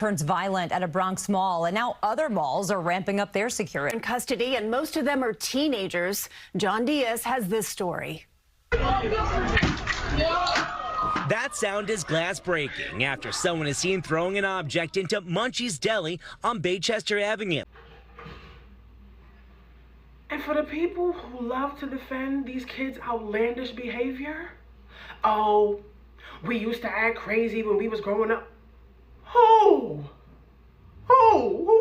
Turns violent at a Bronx mall, and now other malls are ramping up their security. In custody, and most of them are teenagers. John Diaz has this story. That sound is glass breaking after someone is seen throwing an object into Munchie's Deli on Baychester Avenue. And for the people who love to defend these kids' outlandish behavior, oh, we used to act crazy when we was growing up. Who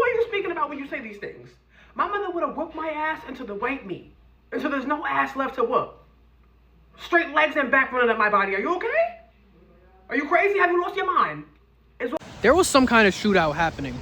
are you speaking about when you say these things? My mother would have whooped my ass until the white meat, until there's no ass left to whoop. Straight legs and back running up my body. Are you okay? Are you crazy? Have you lost your mind? There was some kind of shootout happening.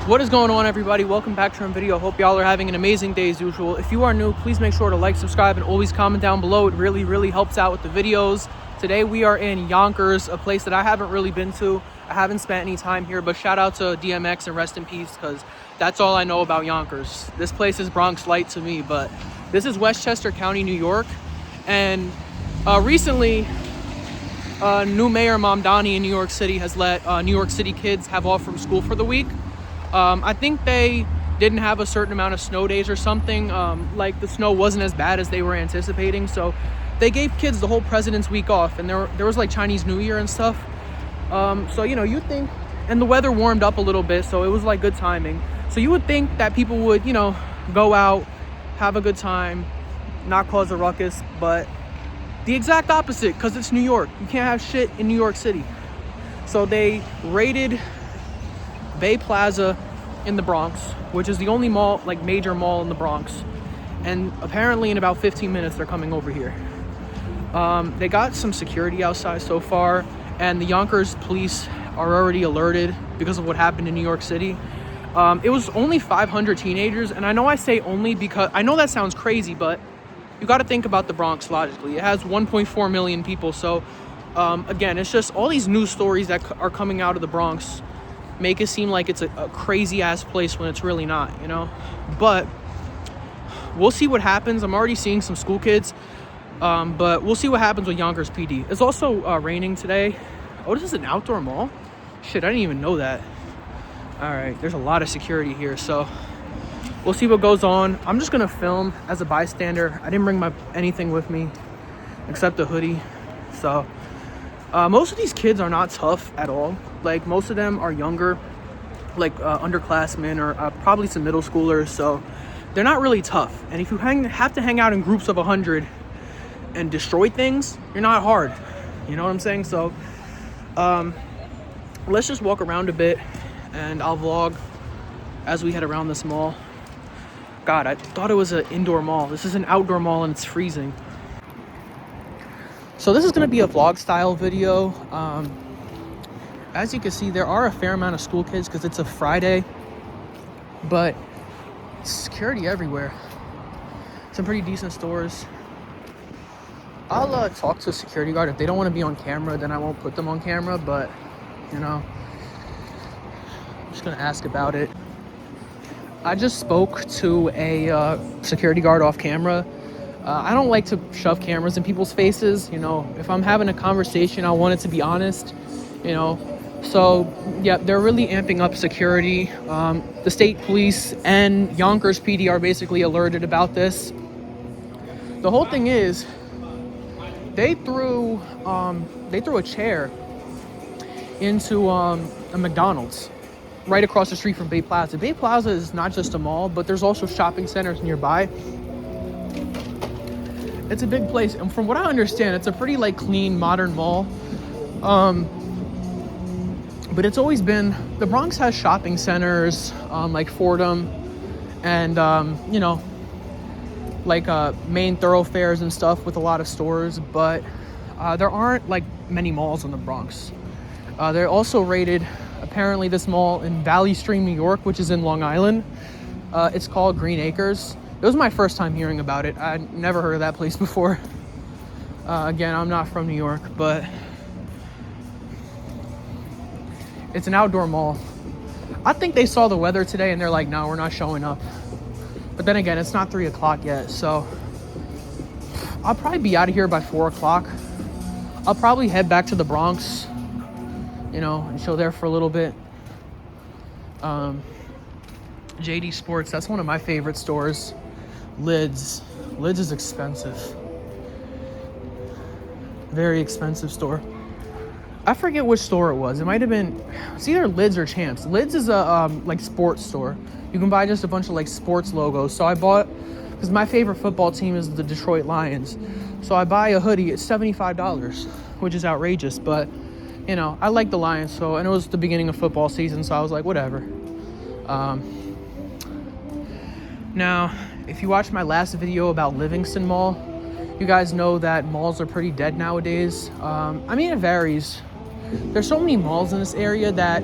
What is going on, everybody? Welcome back to our video. Hope y'all are having an amazing day as usual. If you are new, please make sure to like, subscribe, and always comment down below. It really helps out with the videos. Today we are in Yonkers, a place that I haven't really been to. I haven't spent any time here, but shout out to DMX and rest in peace, because that's all I know about Yonkers. This place is Bronx light to me, but this is Westchester County, New York. And recently, new mayor Mamdani in New York City has let New York City kids have off from school for the week. I think they didn't have a certain amount of snow days or something. Like the snow wasn't as bad as they were anticipating, so they gave kids the whole President's Week off, and there was like Chinese New Year and stuff. So, you know, you think, and the weather warmed up a little bit, so it was like good timing. So you would think that people would, you know, go out, have a good time, not cause a ruckus, but the exact opposite, because it's New York. You can't have shit in New York City. So they raided Bay Plaza in the Bronx, which is the only mall, like major mall in the Bronx. And apparently in about 15 minutes, they're coming over here. They got some security outside so far, and the Yonkers police are already alerted because of what happened in New York City. It was only 500 teenagers, and I know I say only because I know that sounds crazy, but you got to think about the Bronx logically. It has 1.4 million people, so again, it's just all these news stories that are coming out of the Bronx make it seem like it's a crazy ass place when it's really not, you know. But we'll see what happens. I'm already seeing some school kids. But we'll see what happens with Yonkers PD. It's also raining today. Oh, this is an outdoor mall? Shit, I didn't even know that. All right, there's a lot of security here, so we'll see what goes on. I'm just gonna film as a bystander. I didn't bring anything with me except a hoodie. So most of these kids are not tough at all. Like, most of them are younger, like underclassmen or probably some middle schoolers. So they're not really tough. And if you have to hang out in groups of 100 and destroy things, you're not hard, you know what I'm saying? So let's just walk around a bit and I'll vlog as we head around this mall. God, I thought it was an indoor mall. This is an outdoor mall and it's freezing. So this is going to be a vlog style video. As you can see, there are a fair amount of school kids because it's a Friday, but security everywhere. Some pretty decent stores. I'll talk to a security guard. If they don't want to be on camera, then I won't put them on camera, but, you know, I'm just going to ask about it. I just spoke to a security guard off camera. I don't like to shove cameras in people's faces, you know. If I'm having a conversation, I want it to be honest, you know. So, yeah, they're really amping up security. The state police and Yonkers PD are basically alerted about this. The whole thing is, they threw a chair into a McDonald's right across the street from Bay Plaza. Bay Plaza is not just a mall, but there's also shopping centers nearby. It's a big place, and from what I understand, it's a pretty like clean, modern mall. But it's always been, the Bronx has shopping centers like Fordham and you know, like main thoroughfares and stuff with a lot of stores, but there aren't like many malls in the Bronx. They're also rated, apparently, this mall in Valley Stream, New York, which is in Long Island. It's called Green Acres. It was my first time hearing about it. I'd never heard of that place before. Again, I'm not from New York, but it's an outdoor mall. I think they saw the weather today and they're like, no, we're not showing up. But then again, it's not 3 o'clock yet, so I'll probably be out of here by 4 o'clock. I'll probably head back to the Bronx, you know, and chill there for a little bit. JD Sports, that's one of my favorite stores. Lids is expensive. Very expensive store. I forget which store it was. It might have been, it's either Lids or Champs. Lids is a like sports store. You can buy just a bunch of like sports logos. So I bought, because my favorite football team is the Detroit Lions. So I buy a hoodie, it's $75, which is outrageous. But, you know, I like the Lions. So, and it was the beginning of football season. So I was like, whatever. Now, if you watched my last video about Livingston Mall, you guys know that malls are pretty dead nowadays. I mean, it varies. There's so many malls in this area that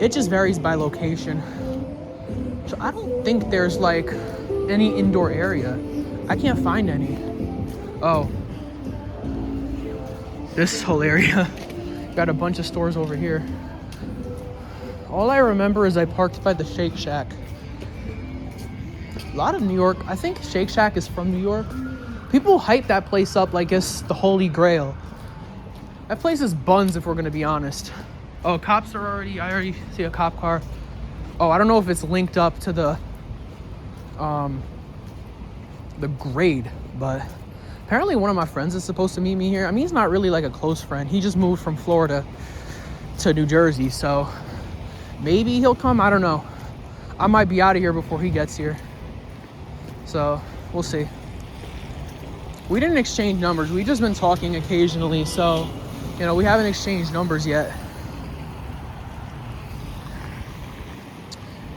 it just varies by location. So I don't think there's like any indoor area. I can't find any. Oh, this whole area. Got a bunch of stores over here. All I remember is I parked by the Shake Shack. A lot of New York, I think Shake Shack is from New York. People hype that place up like it's the holy grail. That place is buns, if we're gonna be honest. Oh, cops are I already see a cop car. Oh, I don't know if it's linked up to the grade, but apparently one of my friends is supposed to meet me here. I mean, he's not really like a close friend. He just moved from Florida to New Jersey, so maybe he'll come, I don't know. I might be out of here before he gets here. So, we'll see. We didn't exchange numbers. We've just been talking occasionally, so, you know, we haven't exchanged numbers yet.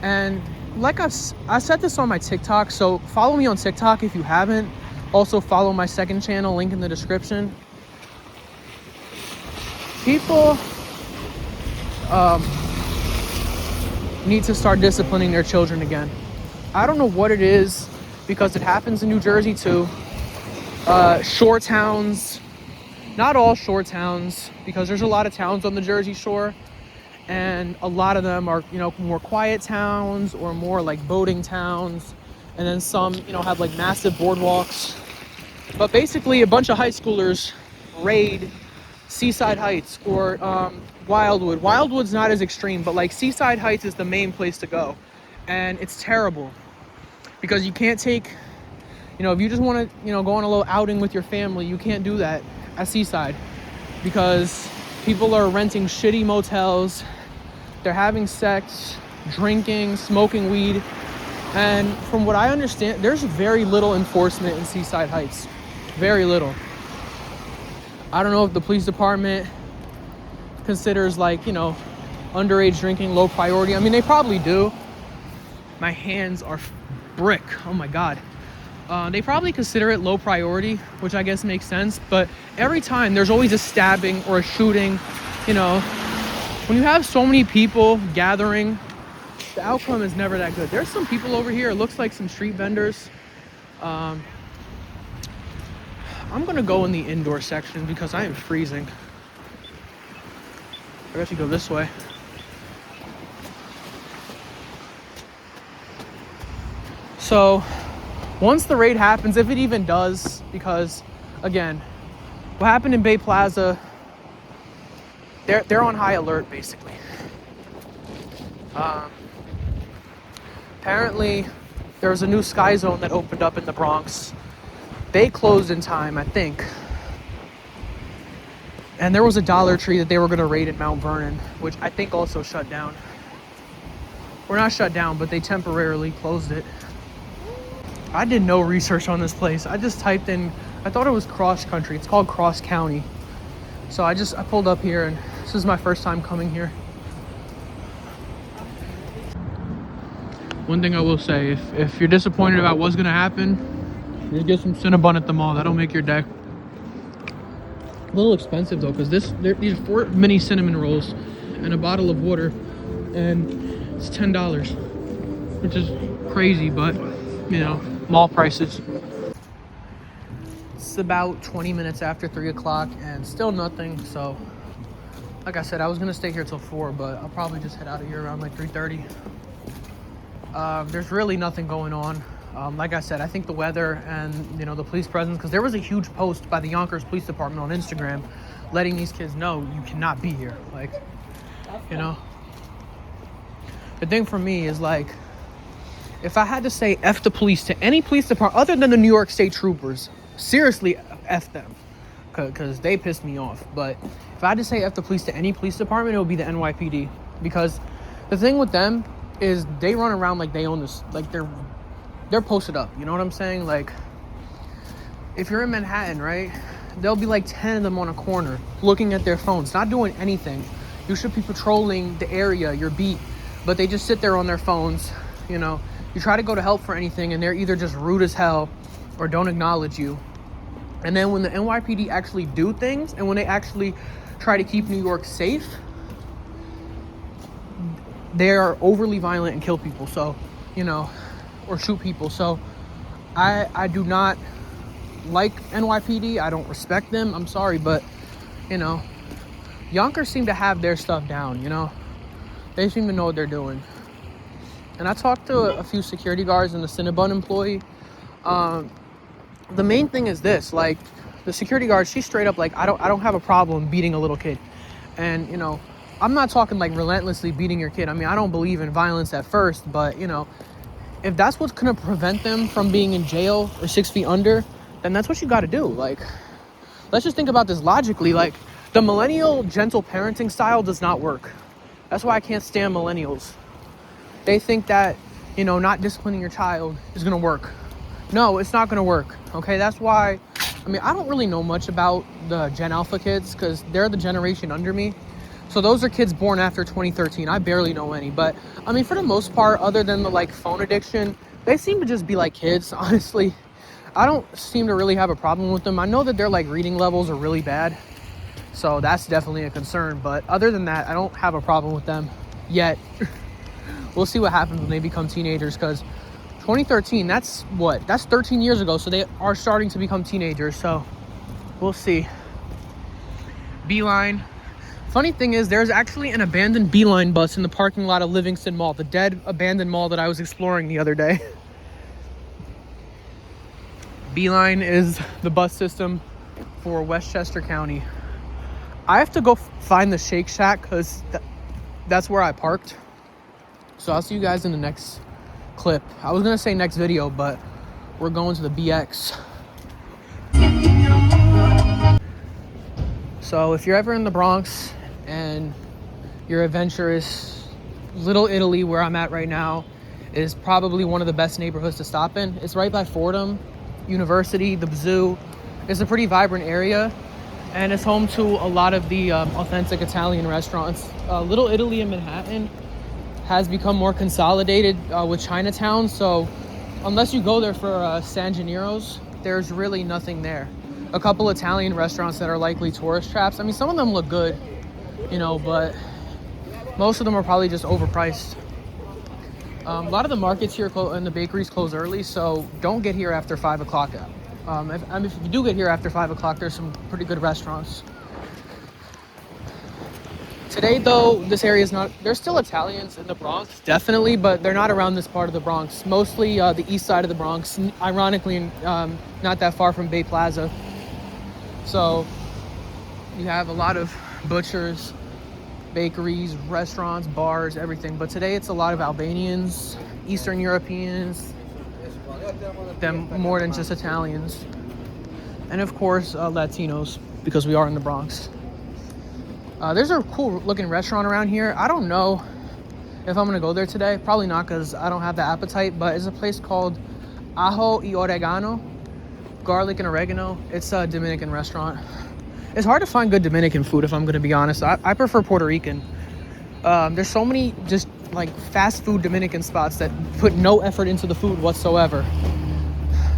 And like I said this on my TikTok, so follow me on TikTok if you haven't. Also follow my second channel, link in the description. People need to start disciplining their children again. I don't know what it is, because it happens in New Jersey too. Shore towns, not all shore towns, because there's a lot of towns on the Jersey Shore, and a lot of them are, you know, more quiet towns or more like boating towns, and then some, you know, have like massive boardwalks. But basically a bunch of high schoolers raid Seaside Heights or Wildwood. Wildwood's not as extreme, but like Seaside Heights is the main place to go, and it's terrible because you can't take, you know, if you just want to, you know, go on a little outing with your family, you can't do that at Seaside because people are renting shitty motels, they're having sex, drinking, smoking weed, and from what I understand, there's very little enforcement in Seaside Heights. Very little. I don't know if the police department considers, like, you know, underage drinking low priority. I mean, they probably do. My hands are brick. Oh my God. They probably consider it low priority, which I guess makes sense. But every time there's always a stabbing or a shooting, you know, when you have so many people gathering, the outcome is never that good. There's some people over here. It looks like some street vendors. I'm gonna go in the indoor section because I am freezing. I guess you go this way. So once the raid happens, if it even does, because again, what happened in Bay Plaza, they're on high alert basically. Apparently there was a new Sky Zone that opened up in the Bronx. They closed in time, I think. And there was a Dollar Tree that they were gonna raid at Mount Vernon, which I think also shut down. Or not shut down, but they temporarily closed it. I did no research on this place. I just typed in, I thought it was cross country. It's called Cross County. So I pulled up here, and this is my first time coming here. One thing I will say, if you're disappointed about what's gonna happen, just get some Cinnabon at the mall. That'll make your day. A little expensive though, because these are 4 mini cinnamon rolls and a bottle of water, and it's $10, which is crazy, but you know, mall prices. It's about 20 minutes after 3 o'clock and still nothing. So like I said, I was gonna stay here till 4, but I'll probably just head out of here around like 3:30. There's really nothing going on. Like I said, I think the weather and, you know, the police presence, because there was a huge post by the Yonkers Police Department on Instagram letting these kids know you cannot be here. Like, you know? The thing for me is, like, if I had to say F the police to any police department other than the New York State Troopers, seriously F them, because they pissed me off. But if I had to say F the police to any police department, it would be the NYPD, because the thing with them is they run around like they own this, like they're posted up, you know what I'm saying? Like, if you're in Manhattan, right, there'll be like 10 of them on a corner looking at their phones, not doing anything. You should be patrolling the area, your beat, but they just sit there on their phones, you know? You try to go to help for anything and they're either just rude as hell or don't acknowledge you. And then when the NYPD actually do things and when they actually try to keep New York safe, they are overly violent and kill people, so, you know, or shoot people. So I do not like NYPD. I don't respect them. I'm sorry, but, you know, Yonkers seem to have their stuff down, you know? They seem to know what they're doing. And I talked to a few security guards and the Cinnabon employee. The main thing is this, like, the security guard, she's straight up like, I don't have a problem beating a little kid. And, you know, I'm not talking like relentlessly beating your kid. I mean, I don't believe in violence at first, but, you know, if that's what's gonna prevent them from being in jail or 6 feet under, then that's what you gotta do. Like, let's just think about this logically. Like, the millennial gentle parenting style does not work. That's why I can't stand millennials. They think that, you know, not disciplining your child is gonna work. No, it's not gonna work, okay? That's why, I mean, I don't really know much about the Gen Alpha kids because they're the generation under me. So those are kids born after 2013. I barely know any, but I mean, for the most part, other than the like phone addiction, they seem to just be like kids, honestly. I don't seem to really have a problem with them. I know that their like reading levels are really bad, so that's definitely a concern. But other than that, I don't have a problem with them yet. We'll see what happens when they become teenagers, because 2013, that's 13 years ago, so they are starting to become teenagers, so we'll see. Beeline. Funny thing is, there's actually an abandoned Beeline bus in the parking lot of Livingston Mall, the dead abandoned mall that I was exploring the other day. Beeline is the bus system for Westchester County. I have to go find the Shake Shack because that's where I parked. So I'll see you guys in the next clip. I was gonna say next video, but we're going to the BX. So if you're ever in the Bronx and you're adventurous, Little Italy, where I'm at right now, is probably one of the best neighborhoods to stop in. It's right by Fordham University, the zoo. It's a pretty vibrant area, and it's home to a lot of the authentic Italian restaurants. Little Italy in Manhattan has become more consolidated with Chinatown, so unless you go there for San Gennaro's, there's really nothing there. A couple Italian restaurants that are likely tourist traps. I mean, some of them look good, you know, but most of them are probably just overpriced. A lot of the markets here and the bakeries close early, so don't get here after 5 o'clock. If you do get here after 5 o'clock, there's some pretty good restaurants. Today, though, this area is not... There's still Italians in the Bronx, definitely, but they're not around this part of the Bronx. Mostly the east side of the Bronx, ironically, not that far from Bay Plaza. So you have a lot of butchers, bakeries, restaurants, bars, everything. But today it's a lot of Albanians, Eastern Europeans, them more than just Italians. And of course, Latinos, because we are in the Bronx. There's a cool looking restaurant around here. I don't know if I'm gonna go there today. Probably not, because I don't have the appetite, but it's a place called Ajo y Oregano, garlic and oregano. It's a Dominican restaurant. It's hard to find good Dominican food, if I'm gonna be honest. I prefer Puerto Rican. There's so many just like fast food Dominican spots that put no effort into the food whatsoever.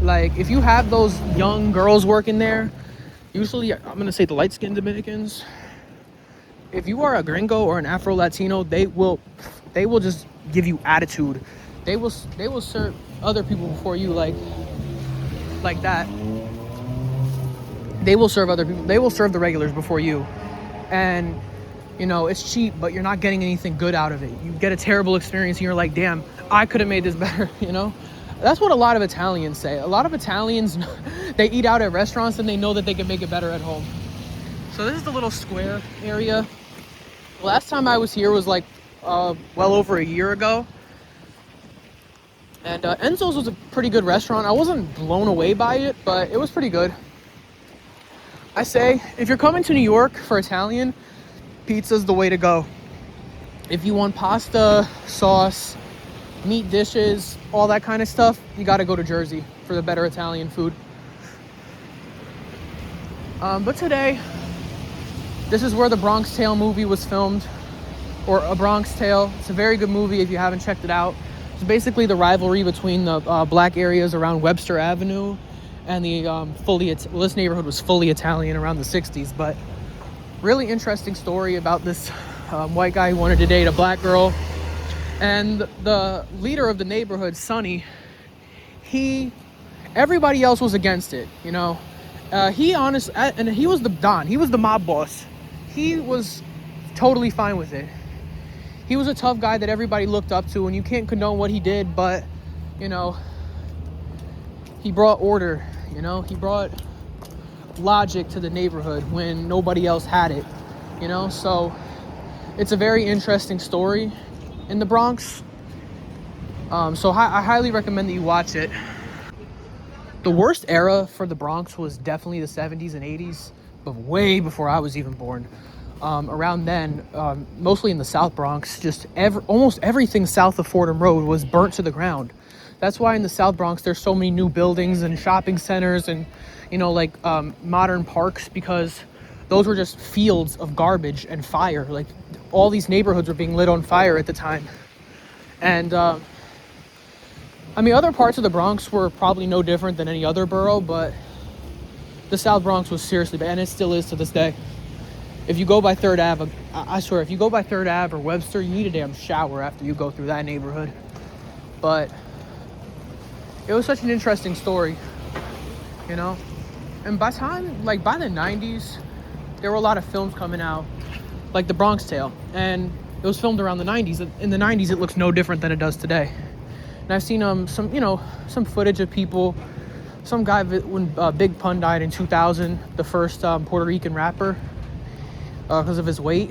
Like, if you have those young girls working there, usually I'm gonna say the light-skinned Dominicans, if you are a gringo or an Afro-Latino, they will just give you attitude. They will serve other people before you, like that. They will serve other people. They will serve the regulars before you. And, you know, it's cheap, but you're not getting anything good out of it. You get a terrible experience and you're like, damn, I could have made this better, you know? That's what a lot of Italians say. A lot of Italians, they eat out at restaurants and they know that they can make it better at home. So this is the little square area Last time I was here was like well over a year ago. And Enzo's was a pretty good restaurant. I wasn't blown away by it, but it was pretty good. I say, if you're coming to New York for Italian, pizza's the way to go. If you want pasta, sauce, meat dishes, all that kind of stuff, you gotta go to Jersey for the better Italian food. But today, this is where the Bronx Tale movie was filmed, or A Bronx Tale. It's a very good movie if you haven't checked it out. It's basically the rivalry between the black areas around Webster Avenue and the this neighborhood was fully Italian around the 60s. But really interesting story about this white guy who wanted to date a black girl. And the leader of the neighborhood, Sonny, everybody else was against it, you know. And he was the Don. He was the mob boss. He was totally fine with it. He was a tough guy that everybody looked up to, and you can't condone what he did, but, you know, he brought order, you know. He brought logic to the neighborhood when nobody else had it, you know. So it's a very interesting story in the Bronx. So I highly recommend that you watch it. The worst era for the Bronx was definitely the 70s and 80s, but way before I was even born. Around then, mostly in the South Bronx, just almost everything south of Fordham Road was burnt to the ground. That's why in the South Bronx there's so many new buildings and shopping centers and, you know, like modern parks, because those were just fields of garbage and fire. Like, all these neighborhoods were being lit on fire at the time. And I mean, other parts of the Bronx were probably no different than any other borough, but the South Bronx was seriously bad, and it still is to this day. If you go by 3rd Ave, I swear, if you go by 3rd Ave or Webster, you need a damn shower after you go through that neighborhood. But it was such an interesting story, you know. And by the 90s, there were a lot of films coming out, like The Bronx Tale, and it was filmed around the 90s. In the 90s, it looks no different than it does today. And I've seen some footage of people. Some guy, when Big Pun died in 2000, the first Puerto Rican rapper, because of his weight,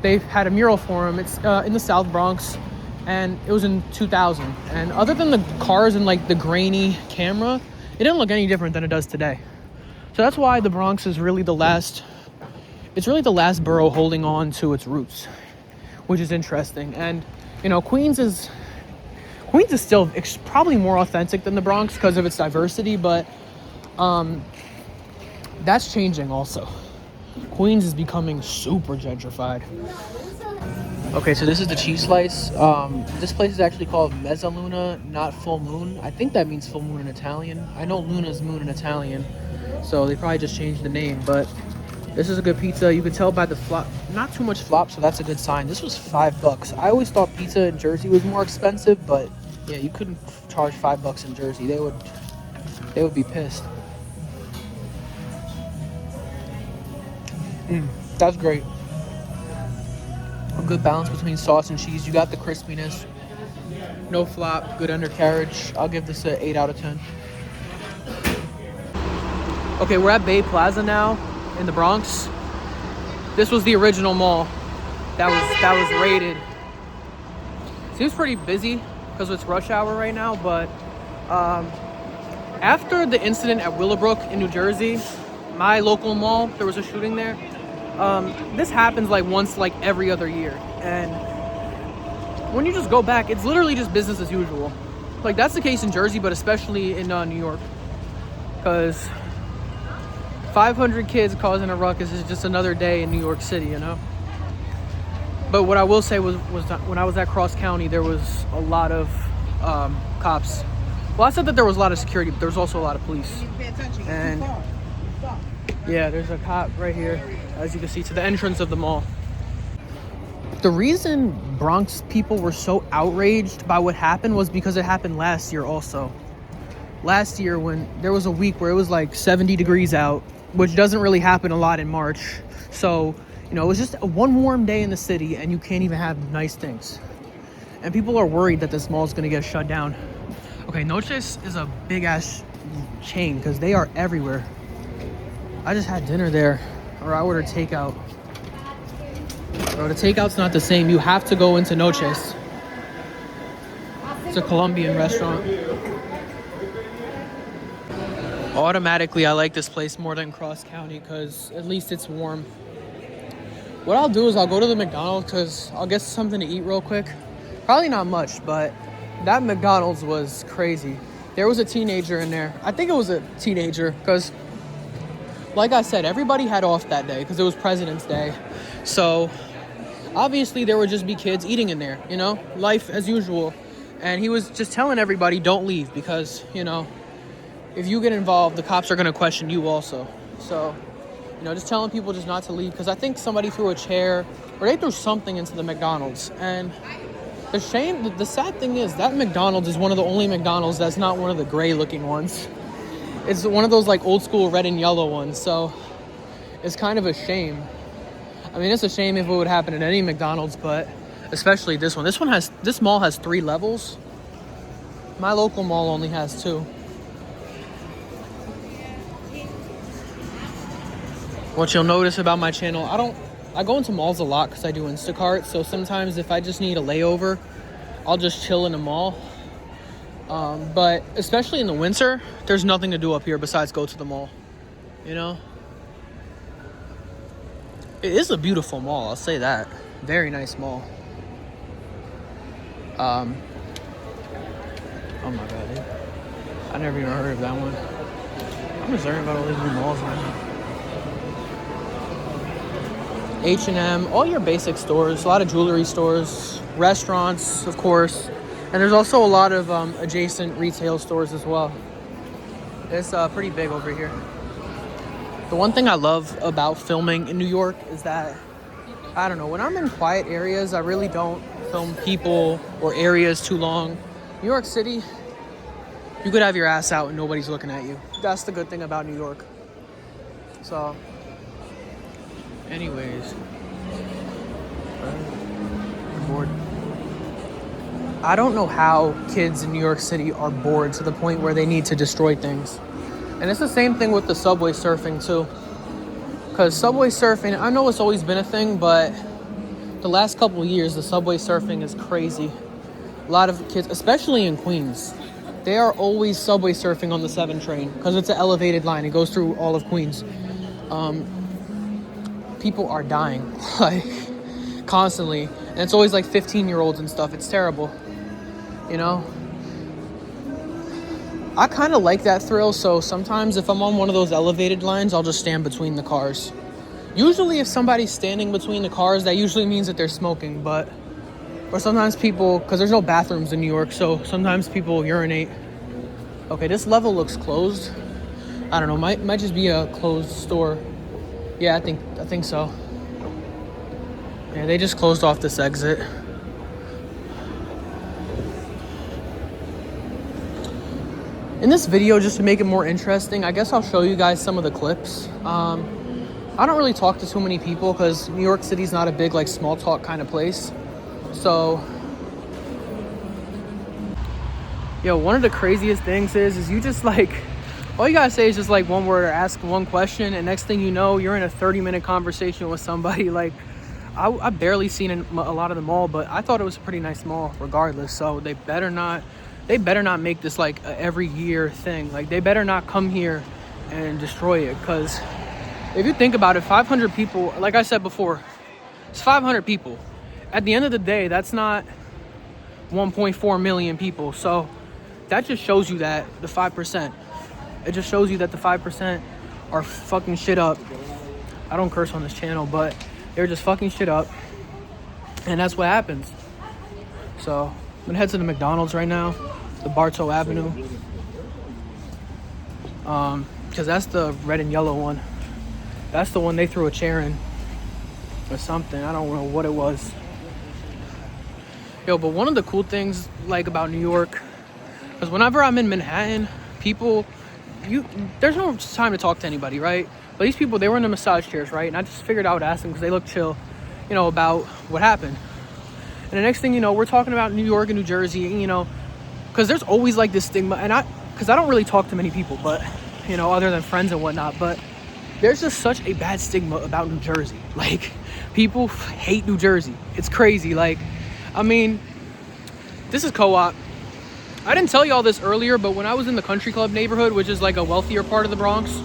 they had a mural for him. It's in the South Bronx, and it was in 2000. And other than the cars and like the grainy camera, it didn't look any different than it does today. So that's why the Bronx is really the last. It's really the last borough holding on to its roots, which is interesting. And you know, Queens is still probably more authentic than the Bronx because of its diversity, but that's changing also. Queens is becoming super gentrified. Okay, so this is the cheese slice. This place is actually called Mezzaluna, not Full Moon. I think that means full moon in Italian. I know Luna's moon in Italian, so they probably just changed the name, but this is a good pizza. You can tell by the flop, not too much flop, so that's a good sign. This was $5. I always thought pizza in Jersey was more expensive, but yeah, you couldn't charge $5 in Jersey. They would be pissed. That's great. A good balance between sauce and cheese. You got the crispiness, no flop, good undercarriage. I'll give this an 8 out of 10. Okay, we're at Bay Plaza now in the Bronx. This was the original mall that was raided. Seems pretty busy because it's rush hour right now, but after the incident at Willowbrook in New Jersey, my local mall, there was a shooting there. This happens like once like every other year, and when you just go back, it's literally just business as usual. Like, that's the case in Jersey, but especially in New York, because 500 kids causing a ruckus is just another day in New York City, you know. But what I will say was when I was at Cross County, there was a lot of cops. Well, I said that there was a lot of security, but there was also a lot of police. And yeah, there's a cop right here, as you can see, to the entrance of the mall. The reason Bronx people were so outraged by what happened was because it happened last year also. Last year, when there was a week where it was like 70 degrees out, which doesn't really happen a lot in March. So, you know, it was just one warm day in the city and you can't even have nice things. And people are worried that this mall is going to get shut down. Okay, Noches is a big ass chain because they are everywhere. I just had dinner there, or I ordered takeout. Bro, the takeout's not the same. You have to go into Noches. It's a Colombian restaurant. Automatically, I like this place more than Cross County because at least it's warm. What I'll do is I'll go to the McDonald's because I'll get something to eat real quick. Probably not much, but that McDonald's was crazy. There was a teenager in there. I think it was a teenager because, like I said, everybody had off that day because it was President's Day. So obviously there would just be kids eating in there, you know, life as usual. And he was just telling everybody, don't leave because, you know, if you get involved, the cops are going to question you also. So, you know, just telling people just not to leave because I think somebody threw a chair or they threw something into the McDonald's. And the sad thing is that McDonald's is one of the only McDonald's that's not one of the gray looking ones. It's one of those like old school red and yellow ones. So it's kind of a shame. I mean, it's a shame if it would happen at any McDonald's, but especially this one. This mall has 3 levels. My local mall only has 2. What you'll notice about my channel, I go into malls a lot because I do Instacart. So sometimes if I just need a layover, I'll just chill in the mall. But especially in the winter, there's nothing to do up here besides go to the mall, you know? It is a beautiful mall, I'll say that. Very nice mall. Oh my God, dude. I never even heard of that one. I'm just learning about all these new malls now. H&M, all your basic stores, a lot of jewelry stores, restaurants, of course. And there's also a lot of adjacent retail stores as well. It's pretty big over here. The one thing I love about filming in New York is that, I don't know, when I'm in quiet areas, I really don't film people or areas too long. New York City, you could have your ass out and nobody's looking at you. That's the good thing about New York. So, anyways, I'm bored. I don't know how kids in New York City are bored to the point where they need to destroy things. And it's the same thing with the subway surfing too. Because subway surfing, I know it's always been a thing, but the last couple of years, the subway surfing is crazy. A lot of kids, especially in Queens, they are always subway surfing on the 7 train because it's an elevated line. It goes through all of Queens. People are dying, like, constantly. And it's always like 15-year-olds and stuff. It's terrible, you know? I kind of like that thrill, so sometimes if I'm on one of those elevated lines, I'll just stand between the cars. Usually if somebody's standing between the cars, that usually means that they're smoking, or sometimes people, because there's no bathrooms in New York, so sometimes people urinate. Okay, this level looks closed. I don't know, might just be a closed store. Yeah, I think so. Yeah, they just closed off this exit. In this video, just to make it more interesting, I guess I'll show you guys some of the clips. I don't really talk to too many people because New York City's not a big, like, small talk kind of place. So, yo, one of the craziest things is you just, like, all you gotta say is just, like, one word or ask one question, and next thing you know, you're in a 30-minute conversation with somebody. Like, I barely seen a lot of the mall, but I thought it was a pretty nice mall regardless. So they better not make this like a every year thing. Like, they better not come here and destroy it, because if you think about it, 500 people, like I said before, it's 500 people. At the end of the day, that's not 1.4 million people. So that just shows you that the 5%, it just shows you that the 5% are fucking shit up. I don't curse on this channel, but they're just fucking shit up, and that's what happens. So I'm gonna head to the McDonald's right now, the Bartow Avenue, because that's the red and yellow one. That's the one they threw a chair in or something. I don't know what it was. Yo, but one of the cool things like about New York, because whenever I'm in Manhattan, people, there's no time to talk to anybody, right? But these people, they were in the massage chairs, right? And I just figured I would ask them because they look chill, you know, about what happened. And the next thing you know, we're talking about New York and New Jersey, you know, because there's always like this stigma. And because I don't really talk to many people, but, you know, other than friends and whatnot. But there's just such a bad stigma about New Jersey. Like, People hate New Jersey. It's crazy. Like, I mean, this is Co-op. I didn't tell you all this earlier, but when I was in the country club neighborhood, which is like a wealthier part of the Bronx,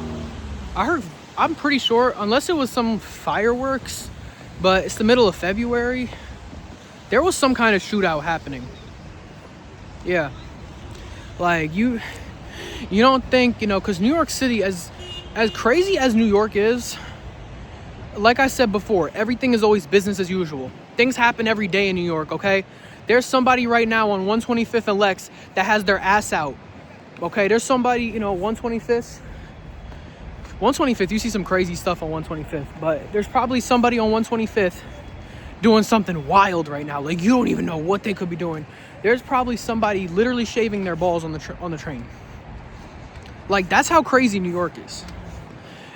I'm pretty sure, unless it was some fireworks, but it's the middle of February, there was some kind of shootout happening. Yeah. Like, you don't think, you know, because New York City, as crazy as New York is, like I said before, everything is always business as usual. Things happen every day in New York, okay? There's somebody right now on 125th and Lex that has their ass out, okay? There's somebody, you know, 125th, you see some crazy stuff on 125th, but there's probably somebody on 125th doing something wild right now. Like, you don't even know what they could be doing. There's probably somebody literally shaving their balls on the train. Like, that's how crazy New York is.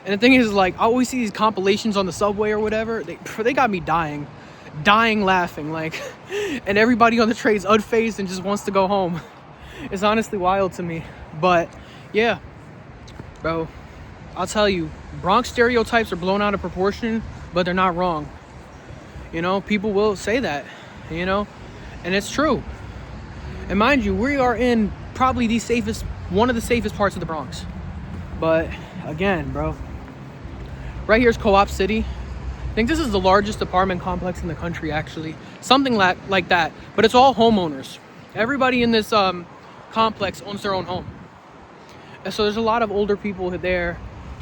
And the thing is, like, I always see these compilations on the subway or whatever. They got me dying laughing, like, and everybody on the train's unfazed and just wants to go home. It's honestly wild to me. But yeah, bro, I'll tell you, Bronx stereotypes are blown out of proportion, but they're not wrong. You know, people will say that, you know, and it's true. And mind you, we are in probably one of the safest parts of the Bronx. But again, bro, right here's Co-op City. I think this is the largest apartment complex in the country, actually. Something like that. But it's all homeowners. Everybody in this complex owns their own home. And so there's a lot of older people there.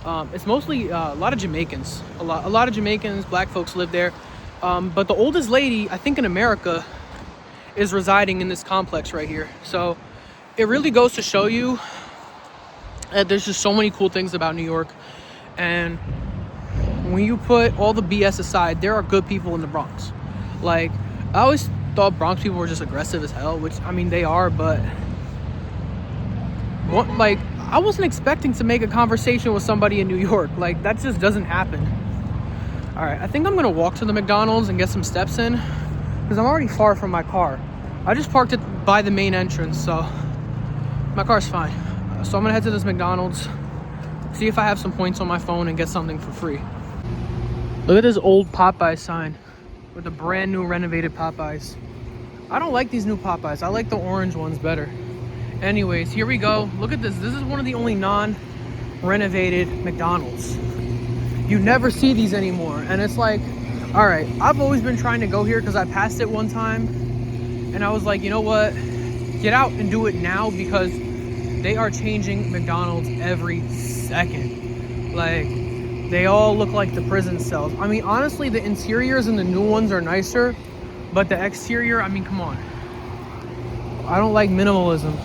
It's mostly a lot of Jamaicans. A lot of Jamaicans, black folks live there. But the oldest lady, I think in America, is residing in this complex right here. So it really goes to show you that there's just so many cool things about New York. And when you put all the BS aside, there are good people in the Bronx. Like, I always thought Bronx people were just aggressive as hell, which, I mean, they are, but like, I wasn't expecting to make a conversation with somebody in New York. Like, that just doesn't happen. All right, I think I'm gonna walk to the McDonald's and get some steps in, because I'm already far from my car. I just parked it by the main entrance, so my car's fine. So I'm gonna head to this McDonald's, see if I have some points on my phone and get something for free. Look at this old Popeyes sign with the brand new renovated Popeyes. I don't like these new Popeyes. I like the orange ones better. Anyways, here we go. Look at this. This is one of the only non-renovated McDonald's. You never see these anymore. And it's like, all right, I've always been trying to go here because I passed it one time. And I was like, you know what? Get out and do it now, because they are changing McDonald's every second. Like, they all look like the prison cells. I mean, honestly, the interiors and the new ones are nicer, but the exterior, I mean, come on. I don't like minimalism.